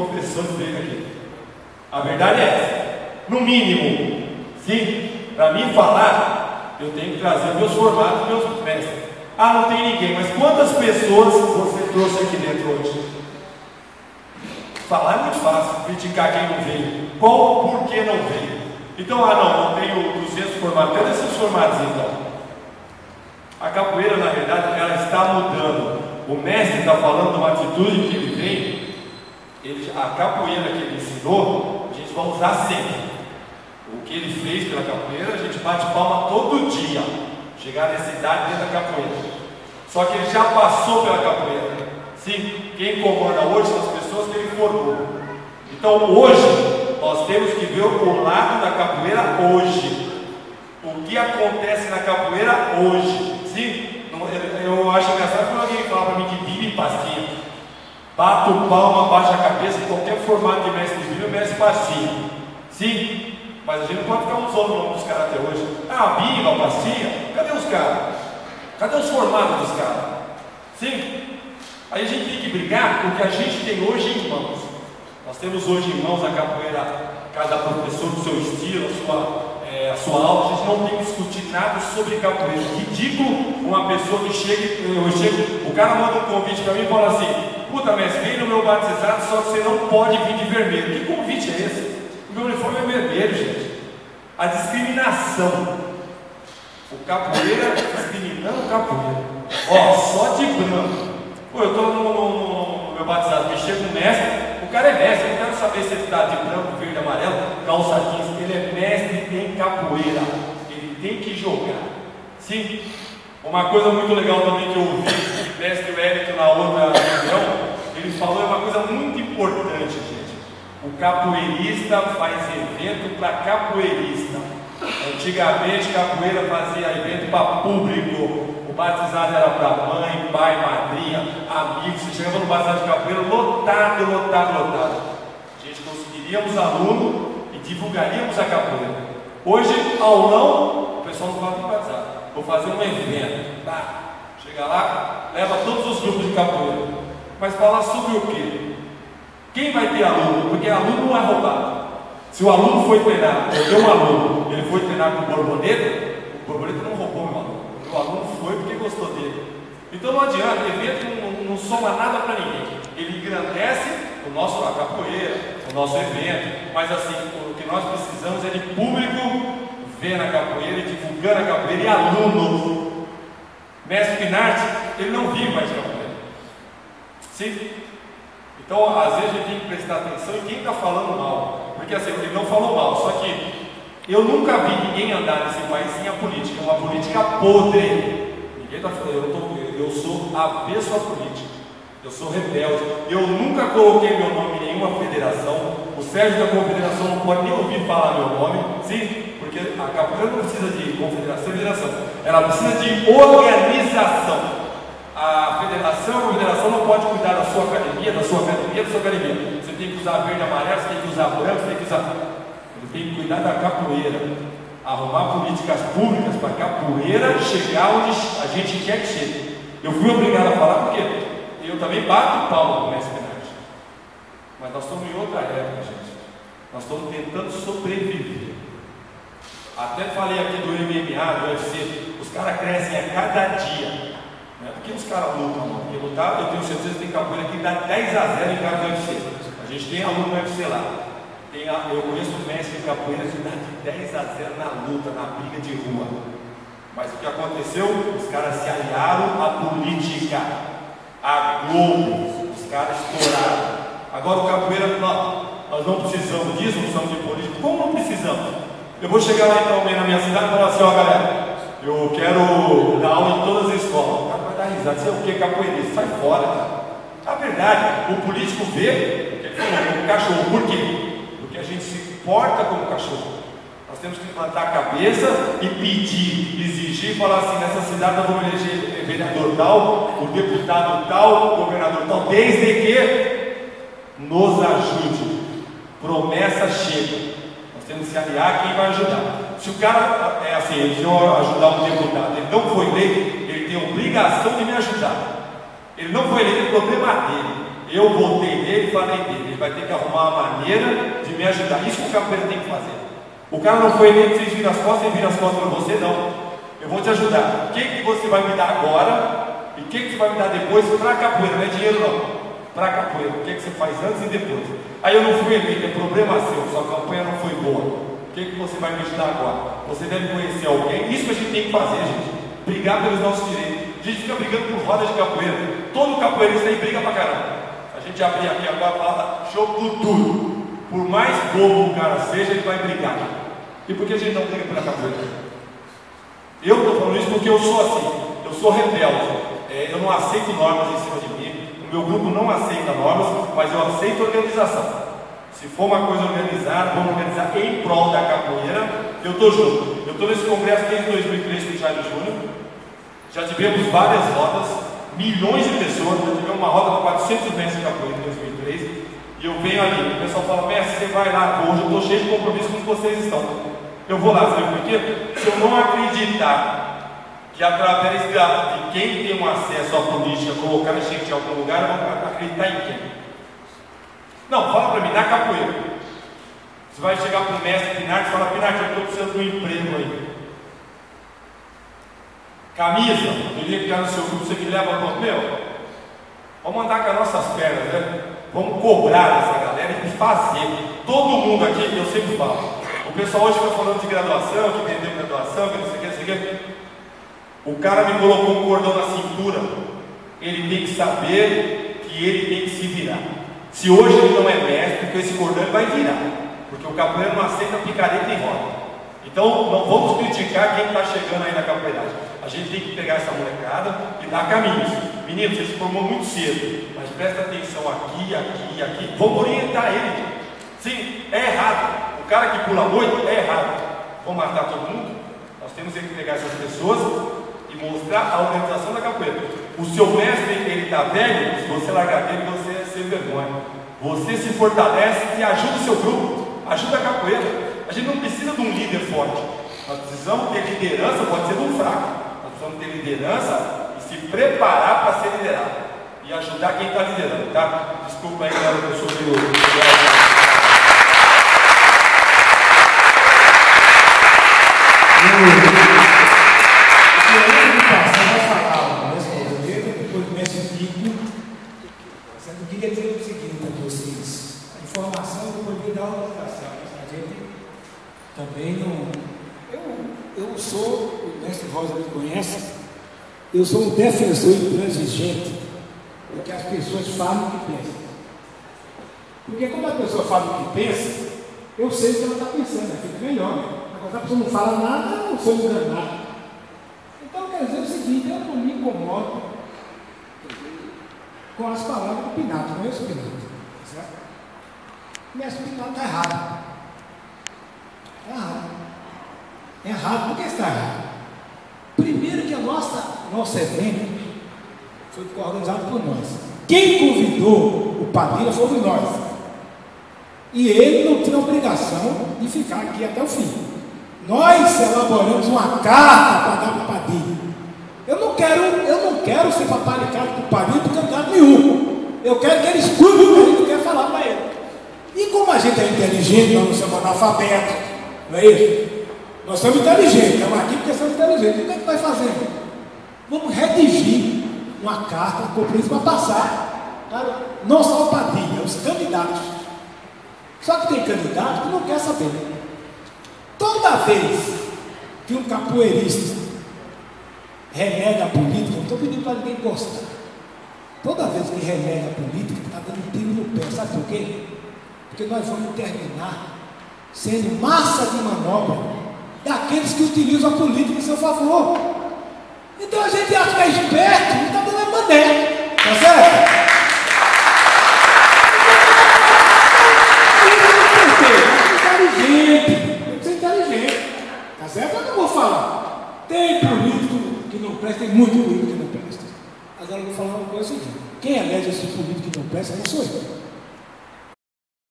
professores dele aqui. A verdade é essa. No mínimo, sim, para mim falar, eu tenho que trazer meus formatos, meus mestres. Ah, não tem ninguém, mas quantas pessoas você trouxe aqui dentro hoje? Falar é muito fácil, criticar quem não veio. Qual, por que não veio? Então, não tenho 200 formatos. Cadê esses formatos então? A capoeira, na verdade, ela está mudando. O mestre está falando de uma atitude que ele tem. A capoeira que ele ensinou, a gente vai usar sempre. O que ele fez pela capoeira, a gente bate palma todo dia. Chegar nessa idade dentro da capoeira. Só que ele já passou pela capoeira. Sim, quem comanda hoje são as pessoas que ele formou. Então hoje, nós temos que ver o lado da capoeira hoje. O que acontece na capoeira hoje. Sim, eu acho engraçado quando alguém fala para mim que Bíblia e pastinha. Bato palma, baixa a cabeça, qualquer formato de mestre de Bíblia, mestre pastinha. Sim, mas a gente não pode ficar usando o nome dos caras até hoje. A Bíblia, a pastinha, cadê os caras? Cadê os formatos dos caras? Sim, aí a gente tem que brigar porque a gente tem hoje em mãos. Nós temos hoje em mãos a capoeira, cada professor do seu estilo, a sua aula. A gente não tem que discutir nada sobre capoeira. Ridículo uma pessoa que chega, o cara manda um convite para mim e fala assim: puta, mestre, vem no meu batizado, só que você não pode vir de vermelho. Que convite é esse? O meu uniforme é vermelho, gente. A discriminação. O capoeira discriminando o capoeira. Ó, só de branco. Pô, eu estou no meu batizado, me chega um mestre. O cara é mestre, eu não quero saber se ele está de branco, verde, amarelo, calça jeans. Ele é mestre em capoeira. Ele tem que jogar. Sim. Uma coisa muito legal também que eu ouvi o mestre Wellington na outra reunião, ele falou uma coisa muito importante, gente. O capoeirista faz evento para capoeirista. Antigamente, capoeira fazia evento para público. O batizado era para mãe, pai, madrinha, amigos. Você chegava no batizado de capoeira, lotado. Gente, conseguiríamos aluno e divulgaríamos a capoeira. Hoje, aulão, o pessoal não fala de batizado. Vou fazer um evento. Tá. Chega lá, leva todos os grupos de capoeira. Mas falar sobre o quê? Quem vai ter aluno? Porque aluno não é roubado. Se o aluno foi treinar, eu tenho um aluno, ele foi treinar com o borboleta não roubou meu aluno. O aluno foi porque gostou dele. Então não adianta, o evento não soma nada para ninguém. Ele engrandece a capoeira, o nosso evento, mas assim, o que nós precisamos é de público vendo a capoeira, divulgando a capoeira e alunos. Mestre Pinarte, ele não vive mais de capoeira. Sim? Então, às vezes a gente tem que prestar atenção em quem está falando mal. Porque assim, ele não falou mal, só que eu nunca vi ninguém andar nesse país sem a política. É uma política podre. Ninguém está falando, eu sou avesso à política. Eu sou rebelde. Eu nunca coloquei meu nome em nenhuma federação. O Sérgio da Confederação não pode nem ouvir falar meu nome. Sim, porque a capoeira não precisa de confederação e federação. Ela precisa de organização. A confederação não pode cuidar da sua academia, da sua academia. Você tem que usar verde e amarelo, você tem que usar branco, você tem que usar. Ele tem que cuidar da capoeira. Arrumar políticas públicas para a capoeira chegar onde a gente quer que chegue. Eu fui obrigado a falar porque eu também bato palma com o mestre Pinarte. Mas nós estamos em outra época, gente. Nós estamos tentando sobreviver. Até falei aqui do MMA, do UFC. Os caras crescem a cada dia. Não é porque os caras lutam, não. Porque lutar, eu tenho certeza que tem capoeira que dá 10-0 em cada UFC. A gente tem aluno no UFC lá. Eu conheço mestre de capoeira que dá de 10-0 na luta, na briga de rua. Mas o que aconteceu? Os caras se aliaram à política, à Globo. Os caras estouraram. Agora o capoeira, nós não precisamos disso, não precisamos de política. Como não precisamos? Eu vou chegar lá então na minha cidade e falar assim: ó galera, eu quero dar aula em todas as escolas. O cara vai dar risada, você é o que? Capoeirista? Sai fora, cara. A verdade, o político vê, ele falou, como cachorro. Por quê? Porque a gente se porta como cachorro. Nós temos que levantar a cabeça e pedir, exigir, falar assim: nessa cidade nós vamos eleger vereador tal, o deputado tal, o governador tal, desde que nos ajude. Promessa chega. Nós temos que se aliar quem vai ajudar. Se o cara é assim, ele vai ajudar um deputado, ele não foi eleito, ele tem obrigação de me ajudar. Ele não foi eleito, o problema dele. Eu votei nele e falei dele. Ele vai ter que arrumar uma maneira de me ajudar. Isso que o capoeira tem que fazer. O cara não foi nem que vocês viram as costas e viram as costas para você, não. Eu vou te ajudar. O que você vai me dar agora e o que você vai me dar depois para a capoeira? Não é dinheiro, não. Para a capoeira. O que você faz antes e depois? Aí eu não fui eleito, é problema seu. Sua campanha não foi boa. O que você vai me ajudar agora? Você deve conhecer alguém. Isso que a gente tem que fazer, gente. Brigar pelos nossos direitos. A gente fica brigando por roda de capoeira. Todo capoeirista aí briga pra caramba. A gente abrir aqui agora e fala jogo tudo. Por mais bobo o cara seja, ele vai brigar. E por que a gente não briga pela capoeira? Eu estou falando isso porque eu sou assim. Eu sou rebelde. Eu não aceito normas em cima de mim. O meu grupo não aceita normas, mas eu aceito organização. Se for uma coisa organizada, vamos organizar em prol da capoeira, eu estou junto. Eu estou nesse congresso desde 2003 com o Charles Júnior. Já tivemos várias rodas, milhões de pessoas. Já tivemos uma roda com 400 mestres de capoeira em 2003. E eu venho ali, o pessoal fala: mestre, você vai lá, hoje eu estou cheio de compromisso com vocês estão. Eu vou lá, sabe por quê? Se eu não acreditar que através de quem tem um acesso à política, colocar a gente em algum lugar, eu vou acreditar em quem? Não, fala para mim, na capoeira. Você vai chegar para o mestre Pinarte e falar: Pinarte, eu estou precisando de um emprego aí. Camisa, eu queria ficar no seu grupo, você me leva para o meu? Vamos andar com as nossas pernas, né? Vamos cobrar essa galera e fazer. Todo mundo aqui, eu sempre falo. O pessoal hoje fica falando de graduação, que vendeu graduação, que não sei o que, não sei o que. O cara me colocou um cordão na cintura. Ele tem que saber que ele tem que se virar. Se hoje ele não é mestre, com esse cordão ele vai virar. Porque o capoeira não aceita picareta e roda. Então não vamos criticar quem está chegando aí na capoeiragem. A gente tem que pegar essa molecada e dar caminhos. Meninos, você se formou muito cedo, mas presta atenção aqui, aqui, aqui. Vamos orientar ele. Sim, é errado. O cara que pula muito é errado. Vamos matar todo mundo? Nós temos que pegar essas pessoas e mostrar a organização da capoeira. O seu mestre, ele está velho, se você largar dele, você é sem vergonha. Você se fortalece e ajuda o seu grupo, ajuda a capoeira. A gente não precisa de um líder forte. Nós precisamos ter liderança, pode ser de um fraco. Nós precisamos ter liderança e se preparar para ser liderado. E ajudar quem está liderando, tá? Desculpa aí, galera, que eu sou meio... Eu queria dizer o seguinte a vocês: a informação eu poderia dar uma orientação, mas a gente também não. Eu sou, o mestre Rosa me conhece, eu sou um defensor intransigente do que as pessoas falam o que pensam. Porque quando a pessoa fala o que pensa, eu sei o que ela está pensando, fica melhor. Agora, se a pessoa não fala nada, eu não sou enganado. Então, eu quero dizer o seguinte: eu não me incomodo com as palavras do Pinato, conheço o Pinato, certo? Mas o Pinato está errado. Está errado. É errado, por que está errado? Primeiro que nosso evento foi organizado por nós. Quem convidou o Padilha fomos nós. E ele não tinha obrigação de ficar aqui até o fim. Nós elaboramos uma carta para dar para o Padilha. Eu não quero ser paparicado com o Padilha por candidato nenhum. Eu quero que ele escute o que a gente quer falar para ele. E como a gente é inteligente, nós não somos analfabetos, não é isso? Nós somos inteligentes, estamos aqui porque somos inteligentes. O que é que vai fazer? Vamos redigir uma carta compromisso para passar para não só o Padilha, os candidatos. Só que tem candidato que não quer saber. Toda vez que um capoeirista renega a política, não estou pedindo para ninguém gostar. Toda vez que renega a política, está dando tiro no pé. Sabe por quê? Porque nós vamos terminar sendo massa de manobra daqueles que utilizam a política em seu favor. Então a gente acha que é esperto e está dando a mané. Tá certo? Tem que ser inteligente. Tá certo? Eu não vou falar. Tem político que não presta, tem muito político que não presta. Agora eu vou falar uma coisa seguinte: quem elege esse político que não presta não sou eu.